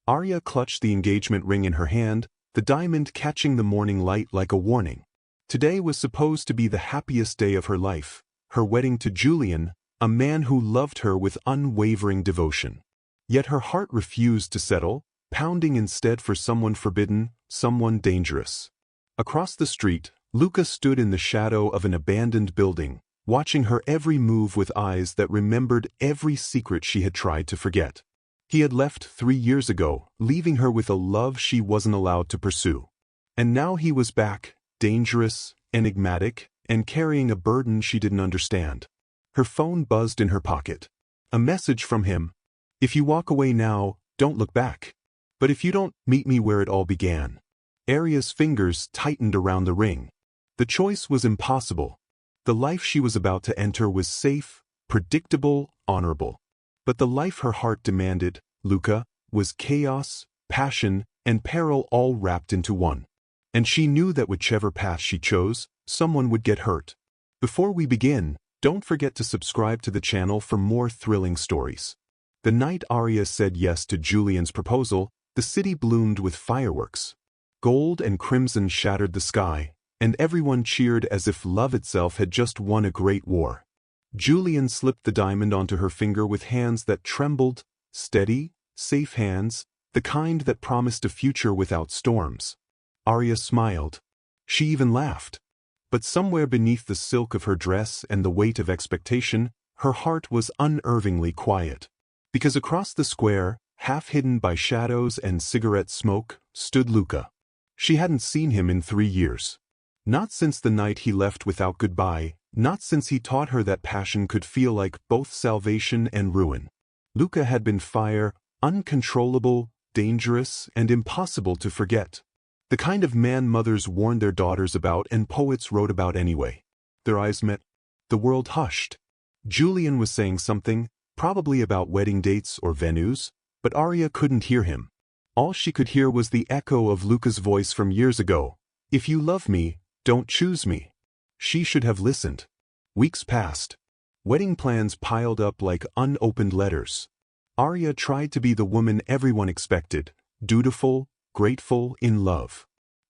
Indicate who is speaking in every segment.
Speaker 1: Aria clutched the engagement ring in her hand, the diamond catching the morning light like a warning. Today was supposed to be the happiest day of her life, her wedding to Julian, a man who loved her with unwavering devotion. Yet her heart refused to settle, pounding instead for someone forbidden, someone dangerous. Across the street, Luca stood in the shadow of an abandoned building, watching her every move with eyes that remembered every secret she had tried to forget. He had left 3 years ago, leaving her with a love she wasn't allowed to pursue. And now he was back, dangerous, enigmatic, and carrying a burden she didn't understand. Her phone buzzed in her pocket. A message from him. If you walk away now, don't look back. But if you don't, meet me where it all began. Aria's fingers tightened around the ring. The choice was impossible. The life she was about to enter was safe, predictable, honorable. But the life her heart demanded, Luca, was chaos, passion, and peril all wrapped into one. And she knew that whichever path she chose, someone would get hurt. Before we begin, don't forget to subscribe to the channel for more thrilling stories. The night Aria said yes to Julian's proposal, the city bloomed with fireworks. Gold and crimson shattered the sky, and everyone cheered as if love itself had just won a great war. Julian slipped the diamond onto her finger with hands that trembled, steady, safe hands, the kind that promised a future without storms. Aria smiled. She even laughed. But somewhere beneath the silk of her dress and the weight of expectation, her heart was unnervingly quiet. Because across the square, half hidden by shadows and cigarette smoke, stood Luca. She hadn't seen him in 3 years. Not since the night he left without goodbye, not since he taught her that passion could feel like both salvation and ruin. Luca had been fire, uncontrollable, dangerous, and impossible to forget. The kind of man mothers warned their daughters about and poets wrote about anyway. Their eyes met. The world hushed. Julian was saying something, probably about wedding dates or venues, but Aria couldn't hear him. All she could hear was the echo of Luca's voice from years ago. If you love me, don't choose me. She should have listened. Weeks passed. Wedding plans piled up like unopened letters. Aria tried to be the woman everyone expected, dutiful, grateful, in love.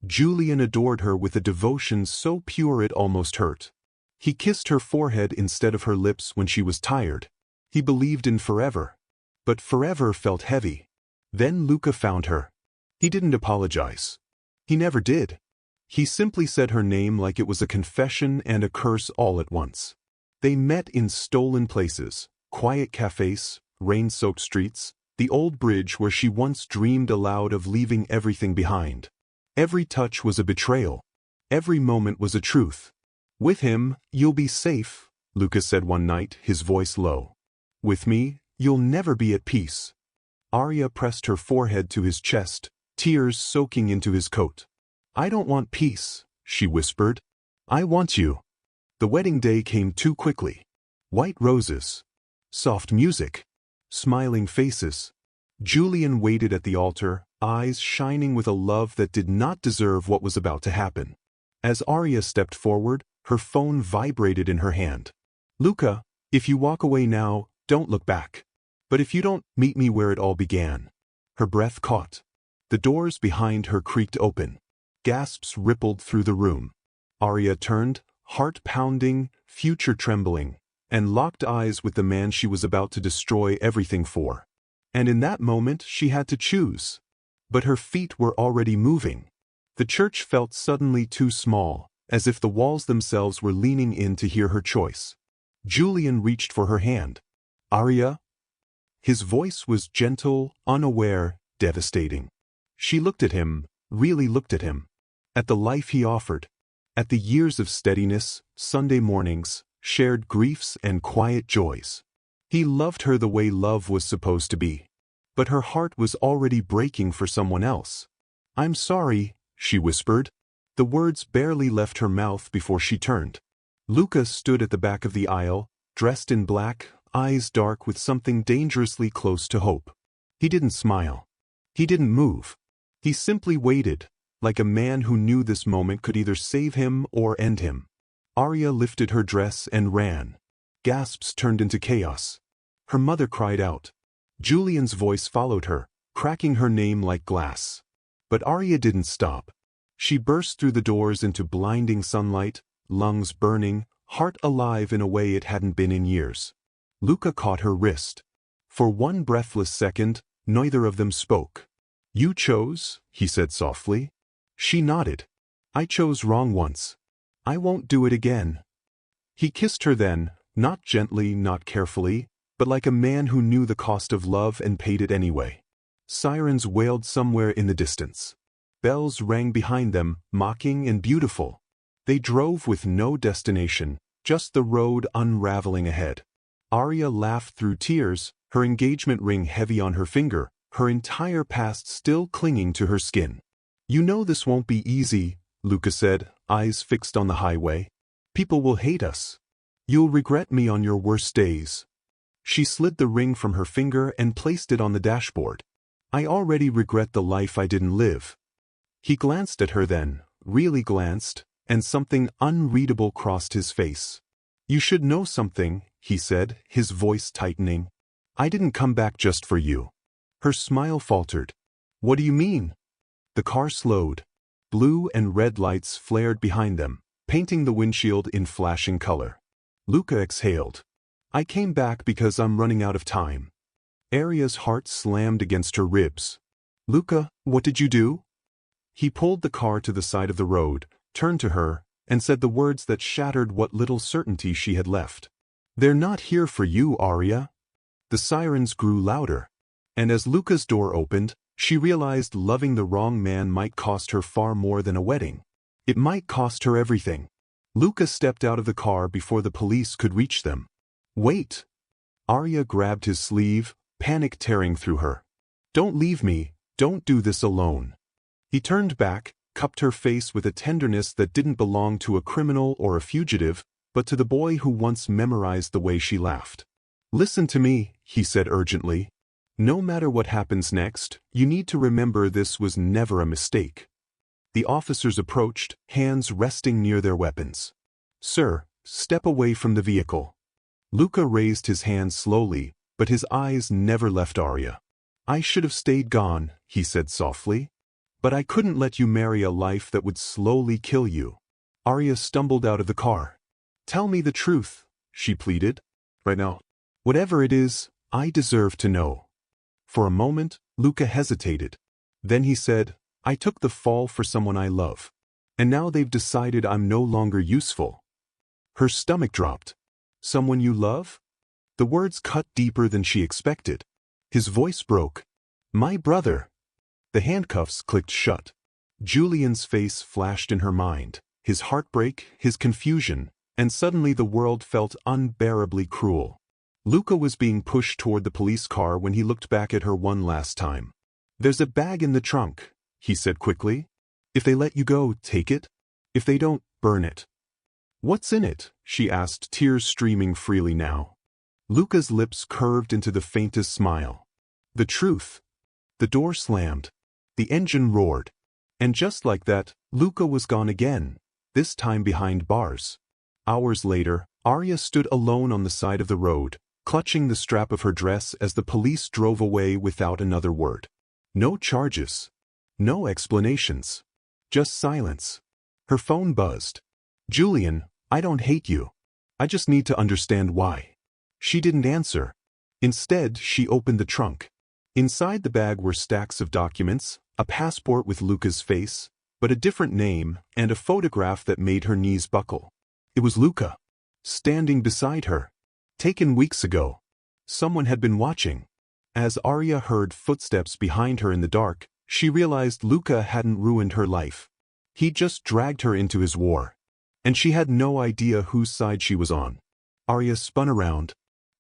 Speaker 1: Julian adored her with a devotion so pure it almost hurt. He kissed her forehead instead of her lips when she was tired. He believed in forever. But forever felt heavy. Then Luca found her. He didn't apologize. He never did. He simply said her name like it was a confession and a curse all at once. They met in stolen places, quiet cafes, rain-soaked streets, the old bridge where she once dreamed aloud of leaving everything behind. Every touch was a betrayal. Every moment was a truth. With him, you'll be safe, Luca said one night, his voice low. With me, you'll never be at peace. Aria pressed her forehead to his chest, tears soaking into his coat. I don't want peace, she whispered. I want you. The wedding day came too quickly. White roses. Soft music. Smiling faces. Julian waited at the altar, eyes shining with a love that did not deserve what was about to happen. As Aria stepped forward, her phone vibrated in her hand. Luca, if you walk away now, don't look back. But if you don't, meet me where it all began. Her breath caught. The doors behind her creaked open. Gasps rippled through the room. Aria turned, heart pounding, future trembling, and locked eyes with the man she was about to destroy everything for. And in that moment she had to choose. But her feet were already moving. The church felt suddenly too small, as if the walls themselves were leaning in to hear her choice. Julian reached for her hand. Aria? His voice was gentle, unaware, devastating. She looked at him, really looked at him. At the life he offered. At the years of steadiness, Sunday mornings, shared griefs and quiet joys. He loved her the way love was supposed to be. But her heart was already breaking for someone else. I'm sorry, she whispered. The words barely left her mouth before she turned. Luca stood at the back of the aisle, dressed in black, eyes dark with something dangerously close to hope. He didn't smile. He didn't move. He simply waited, like a man who knew this moment could either save him or end him. Aria lifted her dress and ran. Gasps turned into chaos. Her mother cried out. Julian's voice followed her, cracking her name like glass. But Aria didn't stop. She burst through the doors into blinding sunlight, lungs burning, heart alive in a way it hadn't been in years. Luca caught her wrist. For one breathless second, neither of them spoke. "You chose," he said softly. She nodded. "I chose wrong once. I won't do it again." He kissed her then, not gently, not carefully, but like a man who knew the cost of love and paid it anyway. Sirens wailed somewhere in the distance. Bells rang behind them, mocking and beautiful. They drove with no destination, just the road unraveling ahead. Aria laughed through tears, her engagement ring heavy on her finger, her entire past still clinging to her skin. "You know this won't be easy," Luca said, eyes fixed on the highway. "People will hate us. You'll regret me on your worst days." She slid the ring from her finger and placed it on the dashboard. "I already regret the life I didn't live." He glanced at her then, really glanced, and something unreadable crossed his face. "You should know something," he said, his voice tightening. "I didn't come back just for you." Her smile faltered. "What do you mean?" The car slowed. Blue and red lights flared behind them, painting the windshield in flashing color. Luca exhaled. "I came back because I'm running out of time." Aria's heart slammed against her ribs. "Luca, what did you do?" He pulled the car to the side of the road, turned to her, and said the words that shattered what little certainty she had left. "They're not here for you, Aria." The sirens grew louder. And as Luca's door opened, she realized loving the wrong man might cost her far more than a wedding. It might cost her everything. Luca stepped out of the car before the police could reach them. "Wait!" Aria grabbed his sleeve, panic tearing through her. "Don't leave me, don't do this alone." He turned back, cupped her face with a tenderness that didn't belong to a criminal or a fugitive, but to the boy who once memorized the way she laughed. "Listen to me," he said urgently. "No matter what happens next, you need to remember this was never a mistake." The officers approached, hands resting near their weapons. "Sir, step away from the vehicle." Luca raised his hand slowly, but his eyes never left Aria. "I should have stayed gone," he said softly. "But I couldn't let you marry a life that would slowly kill you." Aria stumbled out of the car. "Tell me the truth," she pleaded. "Right now. Whatever it is, I deserve to know." For a moment, Luca hesitated. Then he said, "I took the fall for someone I love. And now they've decided I'm no longer useful." Her stomach dropped. "Someone you love?" The words cut deeper than she expected. His voice broke. "My brother." The handcuffs clicked shut. Julian's face flashed in her mind, his heartbreak, his confusion, and suddenly the world felt unbearably cruel. Luca was being pushed toward the police car when he looked back at her one last time. "There's a bag in the trunk," he said quickly. "If they let you go, take it. If they don't, burn it." "What's in it?" she asked, tears streaming freely now. Luca's lips curved into the faintest smile. "The truth." The door slammed. The engine roared. And just like that, Luca was gone again, this time behind bars. Hours later, Aria stood alone on the side of the road, clutching the strap of her dress as the police drove away without another word. No charges. No explanations. Just silence. Her phone buzzed. "Julian, I don't hate you. I just need to understand why." She didn't answer. Instead, she opened the trunk. Inside the bag were stacks of documents, a passport with Luca's face, but a different name, and a photograph that made her knees buckle. It was Luca, standing beside her. Taken weeks ago. Someone had been watching. As Aria heard footsteps behind her in the dark, she realized Luca hadn't ruined her life. He'd just dragged her into his war. And she had no idea whose side she was on. Aria spun around.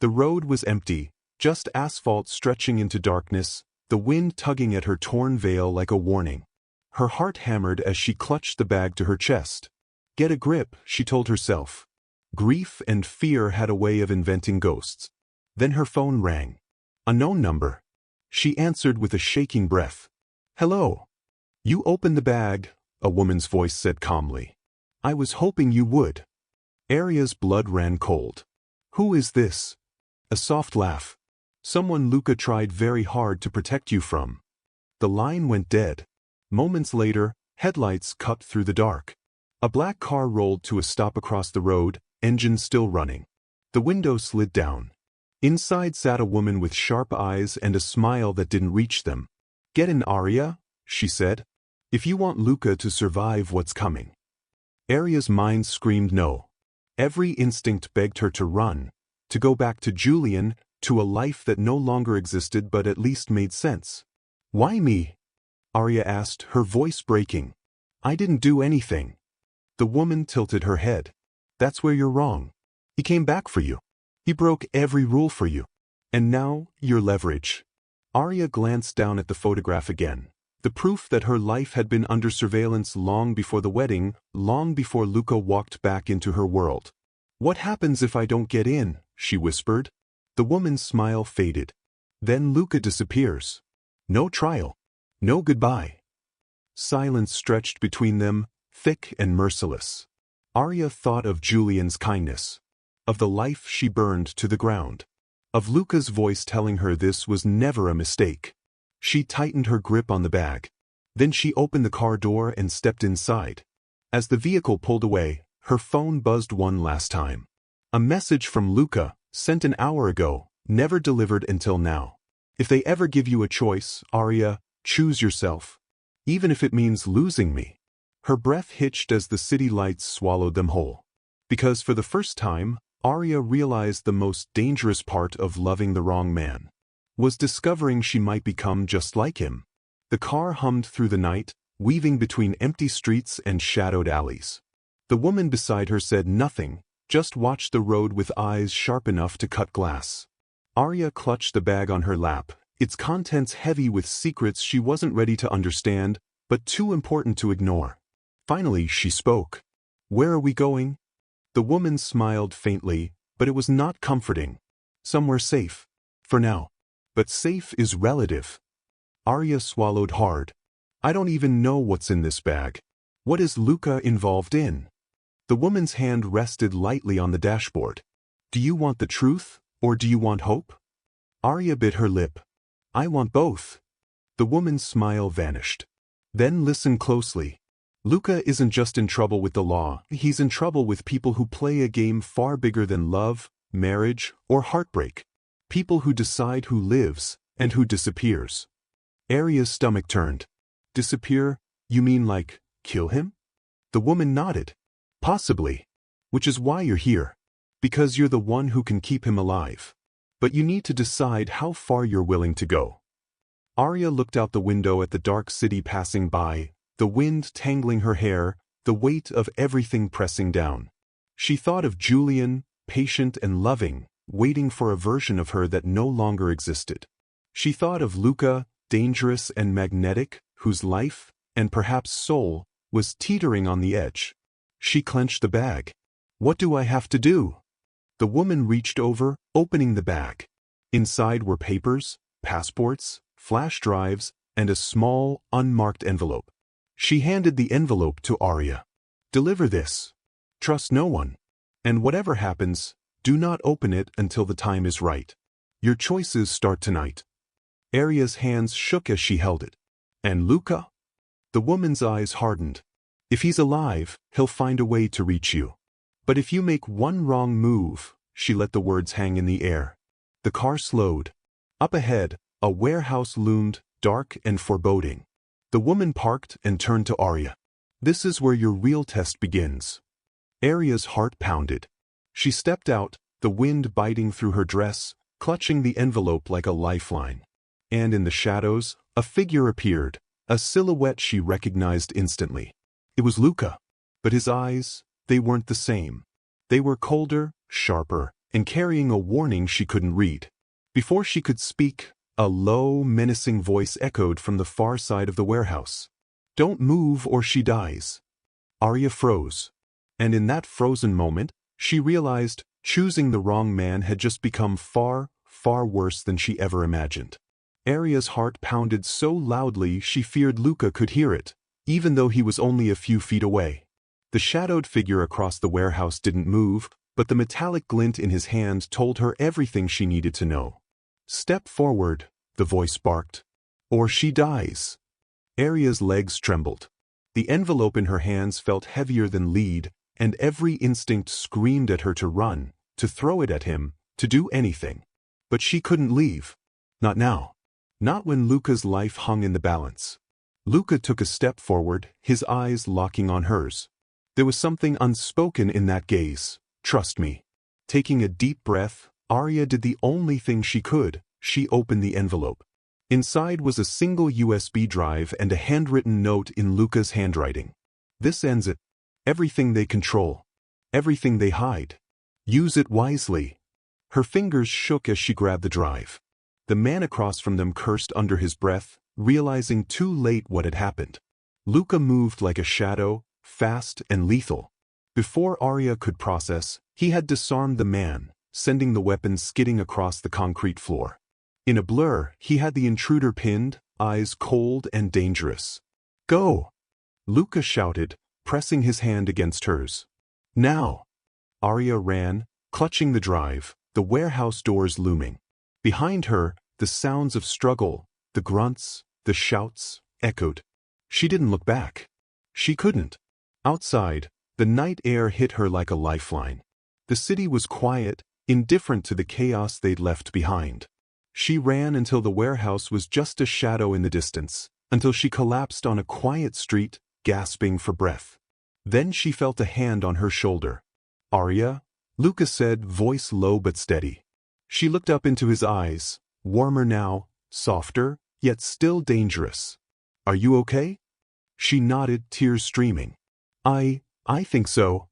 Speaker 1: The road was empty, just asphalt stretching into darkness, the wind tugging at her torn veil like a warning. Her heart hammered as she clutched the bag to her chest. Get a grip, she told herself. Grief and fear had a way of inventing ghosts. Then her phone rang. A known number. She answered with a shaking breath. "Hello." "You opened the bag," a woman's voice said calmly. "I was hoping you would." Aria's blood ran cold. "Who is this?" A soft laugh. "Someone Luca tried very hard to protect you from." The line went dead. Moments later, headlights cut through the dark. A black car rolled to a stop across the road, engine still running. The window slid down. Inside sat a woman with sharp eyes and a smile that didn't reach them. "Get in, Aria," she said. "If you want Luca to survive what's coming." Aria's mind screamed no. Every instinct begged her to run, to go back to Julian, to a life that no longer existed but at least made sense. "Why me?" Aria asked, her voice breaking. "I didn't do anything." The woman tilted her head. "That's where you're wrong. He came back for you. He broke every rule for you. And now, you're leverage." Aria glanced down at the photograph again. The proof that her life had been under surveillance long before the wedding, long before Luca walked back into her world. "What happens if I don't get in?" she whispered. The woman's smile faded. "Then Luca disappears. No trial. No goodbye." Silence stretched between them, thick and merciless. Aria thought of Julian's kindness, of the life she burned to the ground, of Luca's voice telling her this was never a mistake. She tightened her grip on the bag. Then she opened the car door and stepped inside. As the vehicle pulled away, her phone buzzed one last time. A message from Luca, sent an hour ago, never delivered until now. "If they ever give you a choice, Aria, choose yourself. Even if it means losing me." Her breath hitched as the city lights swallowed them whole. Because for the first time, Aria realized the most dangerous part of loving the wrong man was discovering she might become just like him. The car hummed through the night, weaving between empty streets and shadowed alleys. The woman beside her said nothing, just watched the road with eyes sharp enough to cut glass. Aria clutched the bag on her lap, its contents heavy with secrets she wasn't ready to understand, but too important to ignore. Finally, she spoke. "Where are we going?" The woman smiled faintly, but it was not comforting. "Somewhere safe. For now. But safe is relative." Aria swallowed hard. "I don't even know what's in this bag. What is Luca involved in?" The woman's hand rested lightly on the dashboard. "Do you want the truth, or do you want hope?" Aria bit her lip. "I want both." The woman's smile vanished. "Then listen closely. Luca isn't just in trouble with the law, he's in trouble with people who play a game far bigger than love, marriage, or heartbreak. People who decide who lives, and who disappears." Aria's stomach turned. "Disappear? You mean like, kill him?" The woman nodded. "Possibly. Which is why you're here. Because you're the one who can keep him alive. But you need to decide how far you're willing to go." Aria looked out the window at the dark city passing by, the wind tangling her hair, the weight of everything pressing down. She thought of Julian, patient and loving, waiting for a version of her that no longer existed. She thought of Luca, dangerous and magnetic, whose life, and perhaps soul, was teetering on the edge. She clenched the bag. "What do I have to do?" The woman reached over, opening the bag. Inside were papers, passports, flash drives, and a small, unmarked envelope. She handed the envelope to Aria. "Deliver this. Trust no one. And whatever happens, do not open it until the time is right. Your choices start tonight." Aria's hands shook as she held it. "And Luca?" The woman's eyes hardened. "If he's alive, he'll find a way to reach you. But if you make one wrong move," she let the words hang in the air. The car slowed. Up ahead, a warehouse loomed, dark and foreboding. The woman parked and turned to Aria. "This is where your real test begins." Aria's heart pounded. She stepped out, the wind biting through her dress, clutching the envelope like a lifeline. And in the shadows, a figure appeared, a silhouette she recognized instantly. It was Luca. But his eyes, they weren't the same. They were colder, sharper, and carrying a warning she couldn't read. Before she could speak, a low, menacing voice echoed from the far side of the warehouse. "Don't move or she dies." Aria froze. And in that frozen moment, she realized choosing the wrong man had just become far, far worse than she ever imagined. Aria's heart pounded so loudly she feared Luca could hear it, even though he was only a few feet away. The shadowed figure across the warehouse didn't move, but the metallic glint in his hand told her everything she needed to know. "Step forward," the voice barked. Or she dies. Aria's legs trembled. The envelope in her hands felt heavier than lead, and every instinct screamed at her to run, to throw it at him, to do anything. But she couldn't leave. Not now. Not when Luca's life hung in the balance. Luca took a step forward, his eyes locking on hers. There was something unspoken in that gaze. Trust me. Taking a deep breath, Aria did the only thing she could. She opened the envelope. Inside was a single USB drive and a handwritten note in Luca's handwriting. This ends it. Everything they control. Everything they hide. Use it wisely. Her fingers shook as she grabbed the drive. The man across from them cursed under his breath, realizing too late what had happened. Luca moved like a shadow, fast and lethal. Before Aria could process, he had disarmed the man, sending the weapon skidding across the concrete floor. In a blur, he had the intruder pinned, eyes cold and dangerous. "Go!" Luca shouted, pressing his hand against hers. "Now!" Aria ran, clutching the drive, the warehouse doors looming. Behind her, the sounds of struggle, the grunts, the shouts, echoed. She didn't look back. She couldn't. Outside, the night air hit her like a lifeline. The city was quiet, indifferent to the chaos they'd left behind. She ran until the warehouse was just a shadow in the distance, until she collapsed on a quiet street, gasping for breath. Then she felt a hand on her shoulder. "Aria?" Luca said, voice low but steady. She looked up into his eyes, warmer now, softer, yet still dangerous. "Are you okay?" She nodded, tears streaming. I think so."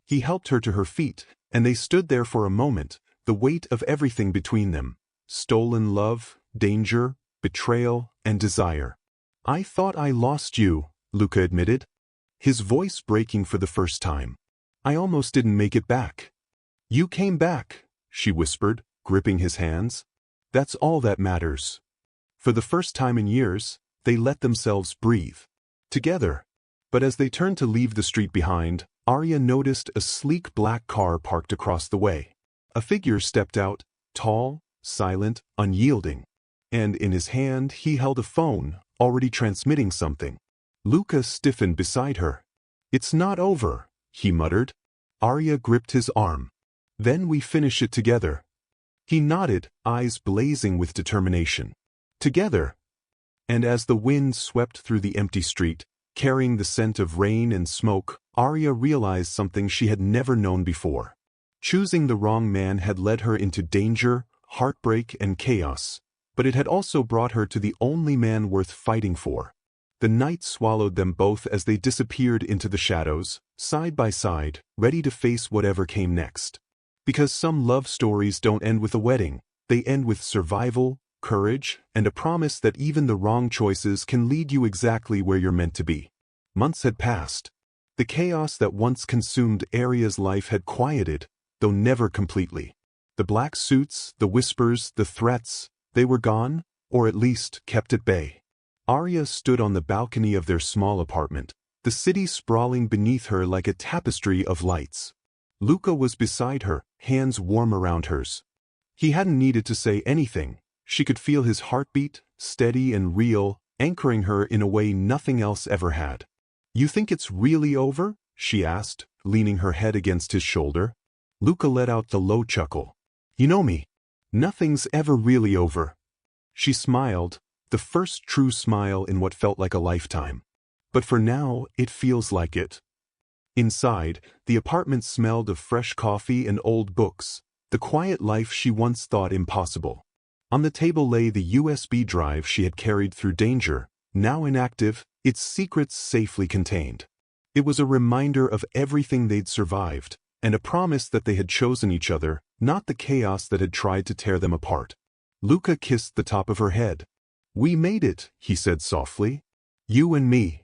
Speaker 1: He helped her to her feet, and they stood there for a moment, the weight of everything between them. Stolen love, danger, betrayal, and desire. "I thought I lost you," Luca admitted, his voice breaking for the first time. "I almost didn't make it back." "You came back," she whispered, gripping his hands. "That's all that matters." For the first time in years, they let themselves breathe. Together. But as they turned to leave the street behind, Aria noticed a sleek black car parked across the way. A figure stepped out, tall, silent, unyielding. And in his hand he held a phone, already transmitting something. Luca stiffened beside her. "It's not over," he muttered. Aria gripped his arm. "Then we finish it together." He nodded, eyes blazing with determination. "Together." And as the wind swept through the empty street, carrying the scent of rain and smoke, Aria realized something she had never known before. Choosing the wrong man had led her into danger, heartbreak, and chaos, but it had also brought her to the only man worth fighting for. The night swallowed them both as they disappeared into the shadows, side by side, ready to face whatever came next. Because some love stories don't end with a wedding, they end with survival, courage, and a promise that even the wrong choices can lead you exactly where you're meant to be. Months had passed. The chaos that once consumed Aria's life had quieted, though never completely. The black suits, the whispers, the threats, they were gone, or at least kept at bay. Aria stood on the balcony of their small apartment, the city sprawling beneath her like a tapestry of lights. Luca was beside her, hands warm around hers. He hadn't needed to say anything. She could feel his heartbeat, steady and real, anchoring her in a way nothing else ever had. "You think it's really over?" she asked, leaning her head against his shoulder. Luca let out the low chuckle. "You know me. Nothing's ever really over." She smiled, the first true smile in what felt like a lifetime. "But for now, it feels like it." Inside, the apartment smelled of fresh coffee and old books, the quiet life she once thought impossible. On the table lay the USB drive she had carried through danger, now inactive, its secrets safely contained. It was a reminder of everything they'd survived, and a promise that they had chosen each other, not the chaos that had tried to tear them apart. Luca kissed the top of her head. "We made it," he said softly. "You and me."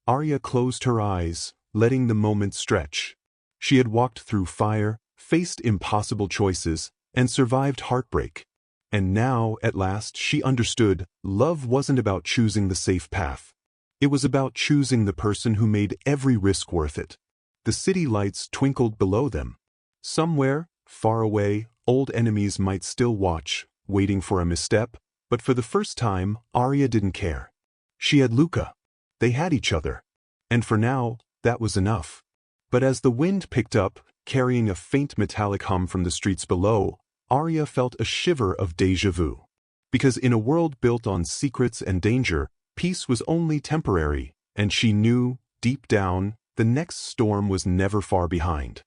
Speaker 1: Aria closed her eyes, letting the moment stretch. She had walked through fire, faced impossible choices, and survived heartbreak. And now, at last, she understood, love wasn't about choosing the safe path. It was about choosing the person who made every risk worth it. The city lights twinkled below them. Somewhere, far away, old enemies might still watch, waiting for a misstep, But for the first time, Aria didn't care. She had Luca. They had each other. And for now, that was enough. But as the wind picked up, carrying a faint metallic hum from the streets below, Aria felt a shiver of déjà vu. Because in a world built on secrets and danger, peace was only temporary, and she knew, deep down, the next storm was never far behind.